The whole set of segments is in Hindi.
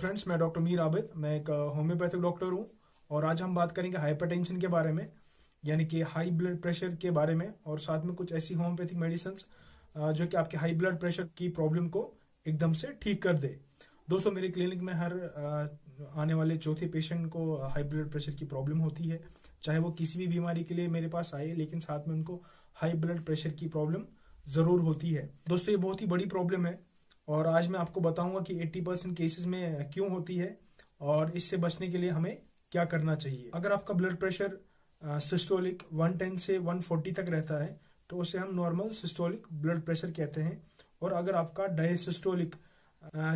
फ्रेंड्स, मैं डॉक्टर मीर आबिद। मैं एक होम्योपैथिक डॉक्टर हूँ और आज हम बात करेंगे हाइपरटेंशन के बारे में, यानी कि हाई ब्लड प्रेशर के बारे में, और साथ में कुछ ऐसी होम्योपैथिक मेडिसिन जो कि आपके हाई ब्लड प्रेशर की प्रॉब्लम को एकदम से ठीक कर दे। दोस्तों, मेरे क्लिनिक में हर आने वाले चौथे पेशेंट को हाई ब्लड प्रेशर की प्रॉब्लम होती है, चाहे वो किसी भी बीमारी के लिए मेरे पास आए, लेकिन साथ में उनको हाई ब्लड प्रेशर की प्रॉब्लम जरूर होती है। दोस्तों, ये बहुत ही बड़ी प्रॉब्लम है और आज मैं आपको बताऊंगा कि 80% केसेस में क्यों होती है और इससे बचने के लिए हमें क्या करना चाहिए। अगर आपका ब्लड प्रेशर सिस्टोलिक 110 से 140 तक रहता है तो उसे हम नॉर्मल सिस्टोलिक ब्लड प्रेशर कहते हैं, और अगर आपका डायसिस्टोलिक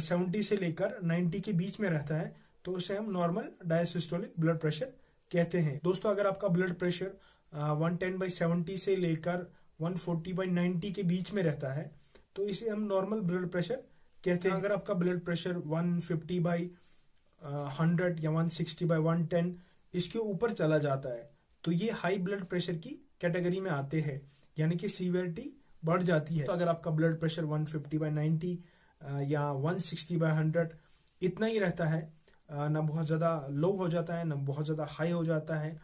70 से लेकर 90 के बीच में रहता है तो उसे हम नॉर्मल डायसिस्टोलिक ब्लड प्रेशर कहते हैं। दोस्तों, अगर आपका ब्लड प्रेशर 110/70 से लेकर 140/90 के बीच में रहता है तो इसे हम नॉर्मल ब्लड प्रेशर कहते हैं। अगर आपका ब्लड प्रेशर 150/100 या 160/110 इसके ऊपर चला जाता है तो ये हाई ब्लड प्रेशर की कैटेगरी में आते हैं, यानी कि सीवियरिटी बढ़ जाती है। तो अगर आपका ब्लड प्रेशर 150/90 या 160/100 इतना ही रहता है, ना बहुत ज्यादा लो हो जाता है ना बहुत ज्यादा हाई हो जाता है,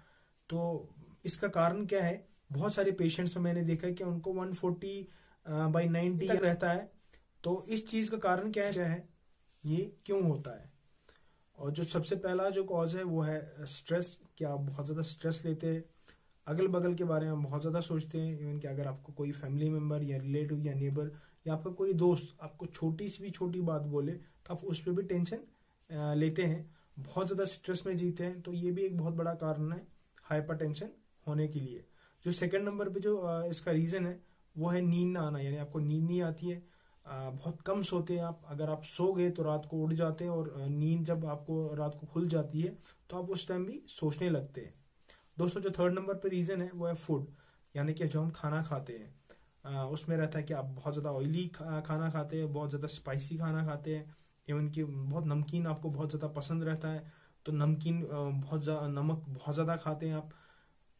तो इसका कारण क्या है? बहुत सारे पेशेंट्स में मैंने देखा है कि उनको 140/90 तक रहता है। तो इस चीज का कारण क्या है, ये क्यों होता है? और जो सबसे पहला जो कॉज है वो है स्ट्रेस। कि आप बहुत ज्यादा स्ट्रेस लेते हैं, अगल बगल के बारे में बहुत ज्यादा सोचते हैं। इवन कि अगर आपको कोई फैमिली मेंबर या रिलेटिव या नेबर या आपका कोई दोस्त आपको छोटी सी भी छोटी बात बोले तो आप उस पर भी टेंशन लेते हैं, बहुत ज्यादा स्ट्रेस में जीते हैं। तो ये भी एक बहुत बड़ा कारण है हाइपरटेंशन होने के लिए। जो सेकंड नंबर पे जो इसका रीजन है वो है नींद ना आना, यानी आपको नींद नहीं आती है, बहुत कम सोते हैं आप। अगर आप सो गए तो रात को उठ जाते हैं, और नींद जब आपको रात को खुल जाती है तो आप उस टाइम भी सोचने लगते हैं। दोस्तों, जो थर्ड नंबर पे रीजन है वो है फूड, यानी कि जो हम खाना खाते हैं उसमें रहता है कि आप बहुत ज्यादा ऑयली खाना खाते हैं, बहुत ज्यादा स्पाइसी खाना खाते हैं, इवन कि बहुत नमकीन आपको बहुत ज्यादा पसंद रहता है। तो नमकीन बहुत ज्यादा, नमक बहुत ज्यादा खाते हैं आप,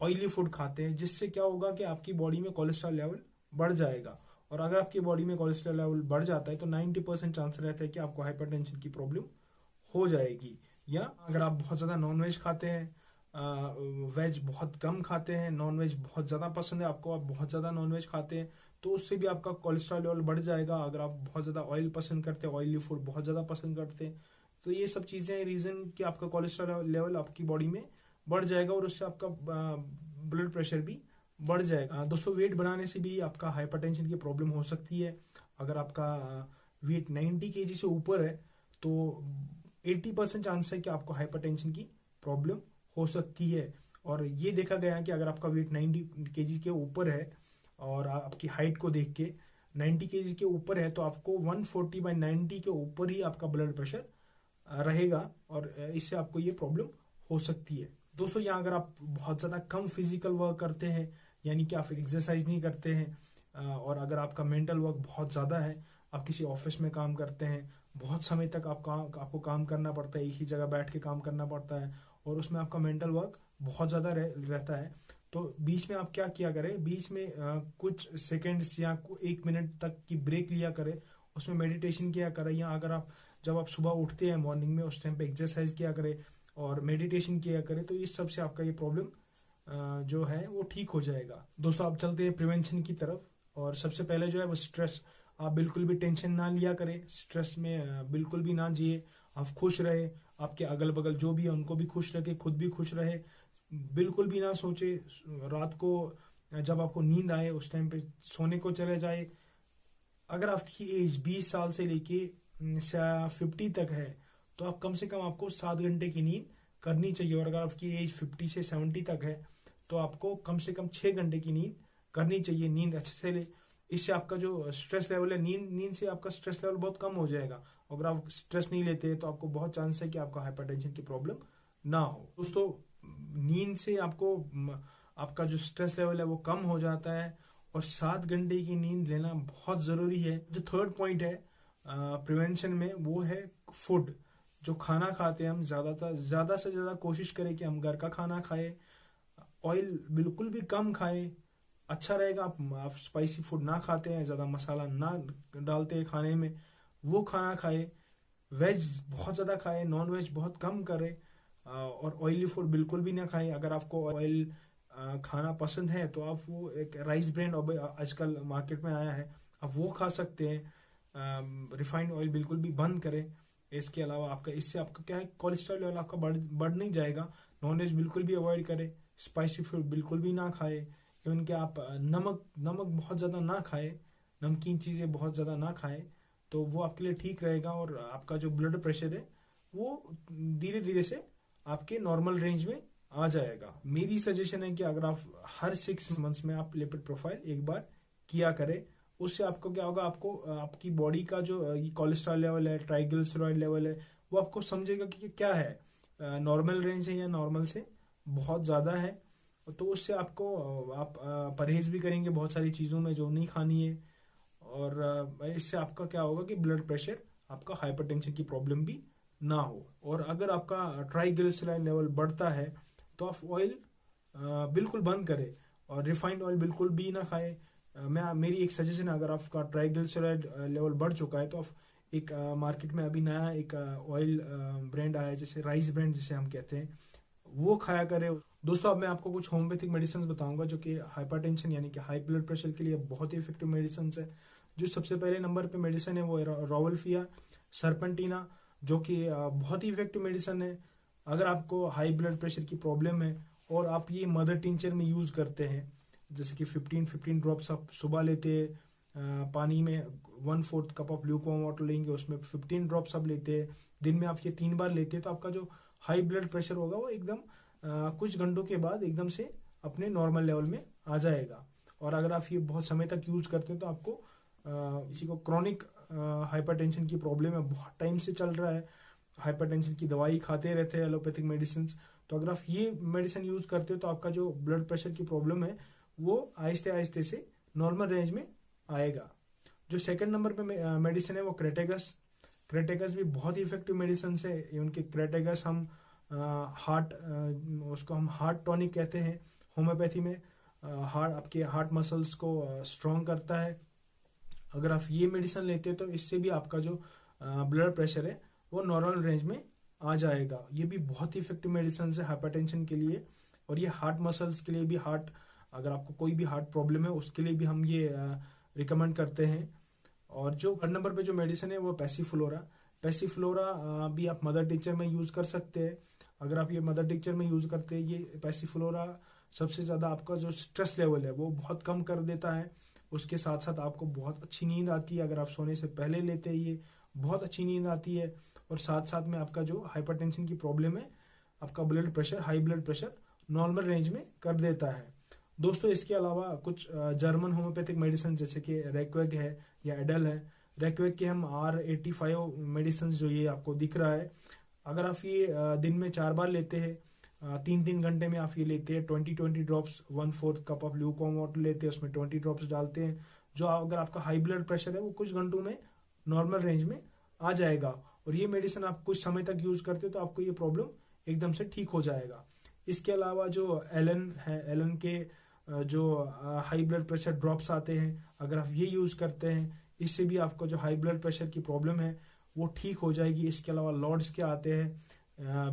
ऑयली फूड खाते हैं, जिससे क्या होगा कि आपकी बॉडी में कोलेस्ट्रॉल लेवल बढ़ जाएगा। और अगर आपकी बॉडी में कोलेस्ट्रॉल लेवल बढ़ जाता है तो 90% चांस रहता है कि आपको हाइपरटेंशन की प्रॉब्लम हो जाएगी। या अगर आप बहुत ज्यादा नॉनवेज खाते हैं, वेज बहुत कम खाते हैं, नॉनवेज बहुत ज्यादा पसंद है आपको, आप बहुत ज्यादा नॉनवेज खाते हैं, तो उससे भी आपका कोलेस्ट्रॉल लेवल बढ़ जाएगा। अगर आप बहुत ज्यादा ऑयल पसंद करते हैं, ऑयली फूड बहुत ज्यादा पसंद करते हैं, तो ये सब चीजें रीजन कि आपका कोलेस्ट्रॉल लेवल आपकी बॉडी में बढ़ जाएगा और उससे आपका ब्लड प्रेशर भी बढ़ जाएगा। दोस्तों, वेट बढ़ाने से भी आपका हाइपरटेंशन की प्रॉब्लम हो सकती है। अगर आपका वेट 90 kg से ऊपर है तो 80% चांस है कि आपको हाइपरटेंशन की प्रॉब्लम हो सकती है। और ये देखा गया है कि अगर आपका वेट 90 kg के ऊपर है और आपकी हाइट को देख के 90 kg के ऊपर है तो आपको 140/90 के ऊपर ही आपका ब्लड प्रेशर रहेगा, और इससे आपको ये प्रॉब्लम हो सकती है। दोस्तों, यहाँ अगर आप बहुत ज्यादा कम फिजिकल वर्क करते हैं, यानी कि आप एक्सरसाइज नहीं करते हैं, और अगर आपका मेंटल वर्क बहुत ज्यादा है, आप किसी ऑफिस में काम करते हैं, बहुत समय तक आपको काम करना पड़ता है, एक ही जगह बैठ के काम करना पड़ता है, और उसमें आपका मेंटल वर्क बहुत ज्यादा रहता है, तो बीच में आप क्या किया करें, बीच में कुछ सेकेंड्स या 1 मिनट तक की ब्रेक लिया करें, उसमें मेडिटेशन किया करें। या अगर आप जब आप सुबह उठते हैं मॉर्निंग में उस टाइम पे एक्सरसाइज किया करें और मेडिटेशन किया करें, तो इस सब से आपका ये प्रॉब्लम जो है वो ठीक हो जाएगा। दोस्तों, आप चलते हैं प्रिवेंशन की तरफ, और सबसे पहले जो है वो स्ट्रेस। आप बिल्कुल भी टेंशन ना लिया करें, स्ट्रेस में बिल्कुल भी ना जिए, आप खुश रहे, आपके अगल बगल जो भी है उनको भी खुश रखे, खुद भी खुश रहे। बिल्कुल भी ना सोचे, रात को जब आपको नींद आए उस टाइम पे सोने को चले जाए। अगर आपकी एज 20 साल से लेके 50 तक है तो आप कम से कम आपको 7 घंटे की नींद करनी चाहिए, और अगर आपकी एज 50 से 70 तक है तो आपको कम से कम 6 घंटे की नींद करनी चाहिए। नींद अच्छे से ले, इससे आपका जो स्ट्रेस लेवल है, नींद से आपका स्ट्रेस लेवल बहुत कम हो जाएगा। अगर आप स्ट्रेस नहीं लेते तो आपको बहुत चांस है कि आपका हाइपरटेंशन की प्रॉब्लम ना हो। दोस्तों, नींद से आपको आपका जो स्ट्रेस लेवल है वो कम हो जाता है, और 7 घंटे की नींद लेना बहुत जरूरी है। जो थर्ड पॉइंट है प्रिवेंशन में वो है फूड। जो खाना खाते हैं हम, ज्यादा से ज्यादा कोशिश करें कि हम घर का खाना खाएं, ऑयल बिल्कुल भी कम खाएं। अच्छा रहेगा आप स्पाइसी फूड ना खाते हैं, ज्यादा मसाला ना डालते हैं खाने में, वो खाना खाएं। वेज बहुत ज़्यादा खाए, नॉन वेज बहुत कम करे, और ऑयली फूड बिल्कुल भी ना खाएं। अगर आपको ऑयल खाना पसंद है तो आप वो एक राइस ब्रांड आजकल मार्केट में आया है, आप वो खा सकते हैं। रिफाइंड ऑयल बिल्कुल भी बंद करें। इसके अलावा इससे आपका क्या है, कोलेस्ट्रॉल लेवल आपका बढ़ नहीं जाएगा। नॉन वेज बिल्कुल भी अवॉइड करें, स्पाइसी फूड बिल्कुल भी ना खाए, इवन कि आप नमक बहुत ज़्यादा ना खाए, नमकीन चीज़ें बहुत ज़्यादा ना खाए, तो वो आपके लिए ठीक रहेगा। और आपका जो ब्लड प्रेशर है वो धीरे धीरे से आपके नॉर्मल रेंज में आ जाएगा। मेरी सजेशन है कि अगर आप हर 6 मंथ्स में आप लिपिड प्रोफाइल एक बार किया करें, उससे आपको क्या होगा, आपको आपकी बॉडी का जो कोलेस्ट्रॉल लेवल है, ट्राइग्लिसराइड लेवल है, वो आपको समझेगा कि क्या है, नॉर्मल रेंज है या नॉर्मल से बहुत ज़्यादा है। तो उससे आपको आप परहेज भी करेंगे बहुत सारी चीज़ों में जो नहीं खानी है, और इससे आपका क्या होगा कि ब्लड प्रेशर, आपका हाइपरटेंशन की प्रॉब्लम भी ना हो। और अगर आपका ट्राइग्लिसराइड लेवल बढ़ता है तो आप ऑयल बिल्कुल बंद करें, और रिफाइंड ऑयल बिल्कुल भी ना खाएं। मेरी एक सजेशन है, अगर आपका ट्राइग्लिसराइड लेवल बढ़ चुका है तो आप एक मार्केट में अभी नया एक ऑयल ब्रांड आया है, जैसे राइस ब्रांड जिसे हम कहते हैं, वो खाया करें। दोस्तों अब मैं आपको कुछ होम्योपैथिक मेडिसिन बताऊंगा जो कि हाइपरटेंशन यानी कि हाई ब्लड प्रेशर के लिए बहुत ही इफेक्टिव मेडिसिन है। जो सबसे पहले नंबर पे मेडिसिन है वो है रोवल्फिया सर्पेंटिना, जो कि बहुत ही इफेक्टिव मेडिसिन है। अगर आपको हाई ब्लड प्रेशर की प्रॉब्लम है और आप ये मदर टिंचर में यूज करते हैं, जैसे कि 15 ड्रॉप्स आप सुबह लेते हैं, पानी में 1/4 कप ऑफ ल्यूकवार्म वाटर लेंगे, उसमें 15 ड्रॉप्स आप लेते हैं, दिन में आप ये 3 बार लेते हैं, तो आपका जो हाई ब्लड प्रेशर होगा वो एकदम कुछ घंटों के बाद एकदम से अपने नॉर्मल लेवल में आ जाएगा। और अगर आप ये बहुत समय तक यूज करते हैं तो आपको किसी को क्रॉनिक हाइपरटेंशन की प्रॉब्लम है, बहुत टाइम से चल रहा है, हाइपरटेंशन की दवाई खाते रहते हैं एलोपैथिक मेडिसिन, तो अगर आप ये मेडिसिन यूज करते हो तो आपका जो ब्लड प्रेशर की प्रॉब्लम है वो आहिस्ते आहिस्ते से नॉर्मल रेंज में आएगा। जो सेकंड नंबर पे मेडिसिन है वो क्रेटेगस भी बहुत ही इफेक्टिव मेडिसिन है। उनके क्रेटेगस हम उसको हम हार्ट टॉनिक कहते हैं होम्योपैथी में। आपके हार्ट मसल्स को स्ट्रॉन्ग करता है। अगर आप ये मेडिसिन लेते हैं तो इससे भी आपका जो ब्लड प्रेशर है वो नॉर्मल रेंज में आ जाएगा। ये भी बहुत ही इफेक्टिव मेडिसिन है हाइपरटेंशन के लिए, और ये हार्ट मसल्स के लिए भी, अगर आपको कोई भी हार्ट प्रॉब्लम है उसके लिए भी हम ये रिकमेंड करते हैं। और जो थर्ड नंबर पे जो मेडिसिन है वो पैसिफ्लोरा भी आप मदर टिंचर में यूज कर सकते हैं। अगर आप ये मदर टिंचर में यूज करते हैं, ये पैसिफ्लोरा सबसे ज्यादा आपका जो स्ट्रेस लेवल है वो बहुत कम कर देता है। उसके साथ साथ आपको बहुत अच्छी नींद आती है। अगर आप सोने से पहले लेते हैं ये बहुत अच्छी नींद आती है, और साथ साथ में आपका जो हाइपरटेंशन की प्रॉब्लम है, आपका high blood pressure normal range में कर देता है। दोस्तों इसके अलावा कुछ जर्मन होम्योपैथिक मेडिसिन जैसे कि रेक्वेग है या एडल है, रेक्वेग के हम R85 मेडिसिन जो ये आपको दिख रहा है, अगर आप ये दिन में 4 बार लेते हैं, 3 घंटे में आप ये लेते हैं, 20 drops 1/4 cup of lukewarm water लेते हैं, उसमें 20 ड्रॉप्स डालते हैं, जो अगर आपका हाई ब्लड प्रेशर है वो कुछ घंटों में नॉर्मल रेंज में आ जाएगा। और ये मेडिसिन आप कुछ समय तक यूज करते हो तो आपको ये प्रॉब्लम एकदम से ठीक हो जाएगा। इसके अलावा जो एलन के जो हाई ब्लड प्रेशर ड्रॉप्स आते हैं, अगर आप ये यूज करते हैं, इससे भी आपको जो हाई ब्लड प्रेशर की प्रॉब्लम है वो ठीक हो जाएगी। इसके अलावा लॉर्ड्स के आते हैं,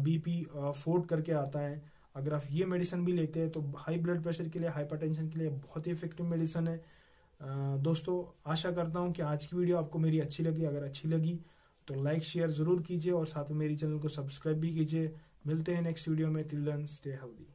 BP फोर्ट करके आता है, अगर आप ये मेडिसिन भी लेते हैं तो हाई ब्लड प्रेशर के लिए, हाइपरटेंशन के लिए बहुत ही इफेक्टिव मेडिसिन है। दोस्तों आशा करता हूँ कि आज की वीडियो आपको मेरी अच्छी लगी। अगर अच्छी लगी तो लाइक शेयर जरूर कीजिए, और साथ में मेरी चैनल को सब्सक्राइब भी कीजिए। मिलते हैं नेक्स्ट वीडियो में। Till then stay healthy.